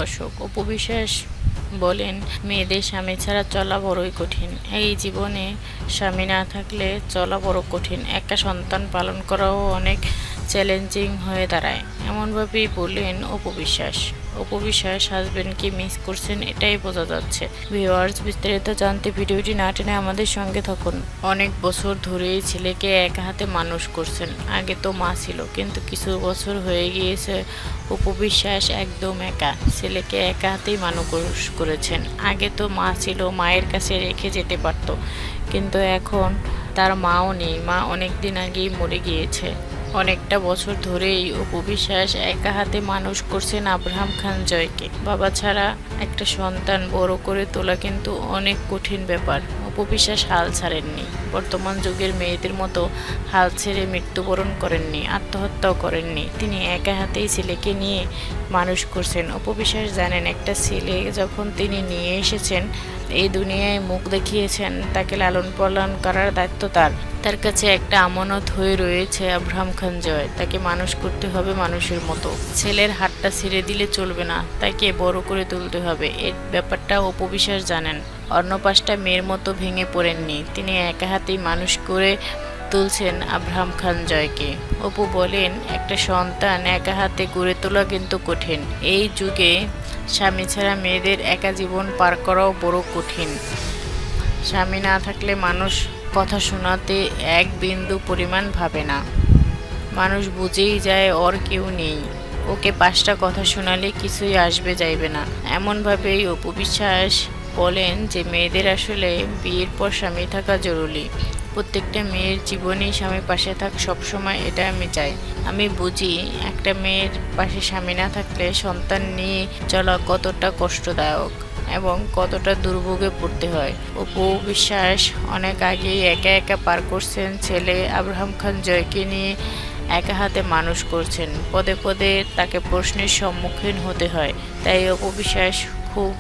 অসুখ। অপু বিশ্বাস বলেন, মেয়েদের স্বামী ছাড়া চলা বড়ই কঠিন। এই জীবনে স্বামী না থাকলে চলা বড় কঠিন। একটা সন্তান পালন করাও অনেক চ্যালেঞ্জিং হয়ে দাঁড়ায়। এমনভাবেই বললেন অপু বিশ্বাস। অপু বিশ্বাস হাজবেন্ডকে মিস করছেন, এটাই বোঝা যাচ্ছে। ভিউয়ার্স, বিস্তারিত জানতে ভিডিওটি না টেনে আমাদের সঙ্গে থাকুন। অনেক বছর ধরেই ছেলেকে একা হাতে মানুষ করছেন। আগে তো মা ছিল, কিন্তু কিছু বছর হয়ে গিয়েছে অপু বিশ্বাস একদম একা। ছেলেকে একা হাতেই মানুষ করেছেন। আগে তো মা ছিল, মায়ের কাছে রেখে যেতে পারতো, কিন্তু এখন তার মাও নেই। মা অনেক দিন আগেই মরে গিয়েছে। অনেকটা বছর ধরেই অপু বিশ্বাস একা হাতে মানুষ করছেন আব্রাহাম খান জয়কে। বাবা ছাড়া একটা সন্তান বড় করে তোলা কিন্তু অনেক কঠিন ব্যাপার। অপু বিশ্বাস হাল ছাড়েননি। বর্তমান যুগের মেয়েদের মতো হাল ছেড়ে মৃত্যুবরণ করেননি, আত্মহত্যাও করেননি। তিনি একা হাতেই ছেলেকে নিয়ে মানুষ করছেন। অপু বিশ্বাস জানেন, একটা ছেলে যখন তিনি নিয়ে এসেছেন, এই দুনিয়ায় মুখ দেখিয়েছেন, তাকে লালন পালন করার দায়িত্ব তার। তার কাছে একটা আমানত হয়ে রয়েছে আব্রাহাম খান জয়। তাকে মানুষ করতে হবে মানুষের মতো। ছেলের হাতটা ছেড়ে দিলে চলবে না, তাকে বড় করে তুলতে হবে। এই ব্যাপারটা অপু বিশ্বাস জানেন। অন্য পাশটা মেয়ের মতো ভেঙে পড়েননি। তিনি একা হাতেই মানুষ করে তুলছেন আব্রাহাম খান জয়কে। অপু বলেন, একটা সন্তান একা হাতে গড়ে তোলা কিন্তু কঠিন। এই যুগে স্বামী ছাড়া মেয়েদের একা জীবন পার করাও বড় কঠিন। স্বামী না থাকলে মানুষ কথা শোনাতে এক বিন্দু পরিমাণ ভাবে না। মানুষ বুঝেই যায় ওর কেউ নেই, ওকে 5টা কথা শোনালে কিছুই আসবে যাইবে না। এমনভাবেই অপু বিশ্বাস বলেন যে মেয়েদের আসলে বিয়ের পর স্বামী থাকা জরুরি। প্রত্যেকটা মেয়ের জীবনেই স্বামী পাশে থাক সবসময়, এটা আমি চাই। আমি বুঝি একটা মেয়ের পাশে স্বামী না থাকলে সন্তান নিয়ে চলা কতটা কষ্টদায়ক এবং কতটা দুর্ভোগে পড়তে হয়। অপু বিশ্বাস অনেক আগেই একা একা পার করছেন। ছেলে আব্রাহাম খান জয়কে নিয়ে একা হাতে মানুষ করছেন। পদে পদে তাকে প্রশ্নের সম্মুখীন হতে হয়। তাই অপু বিশ্বাস খুব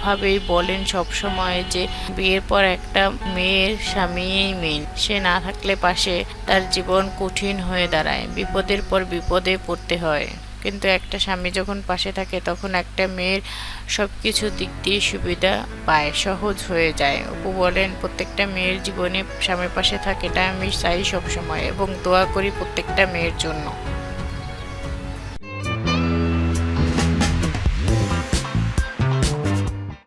ভাবেই বলেন সবসময় যে বিয়ের পর একটা মেয়ের স্বামীই মেন। সে না থাকলে পাশে তার জীবন কঠিন হয়ে দাঁড়ায়, বিপদের পর বিপদে পড়তে হয়। কিন্তু একটা স্বামী যখন পাশে থাকে তখন একটা মেয়ের সব কিছু দিক দিয়ে সুবিধা পায়, সহজ হয়ে যায়। অপু বলেন, প্রত্যেকটা মেয়ের জীবনে স্বামীর পাশে থাকে, এটা আমি চাই সবসময় এবং দোয়া করি প্রত্যেকটা মেয়ের জন্য।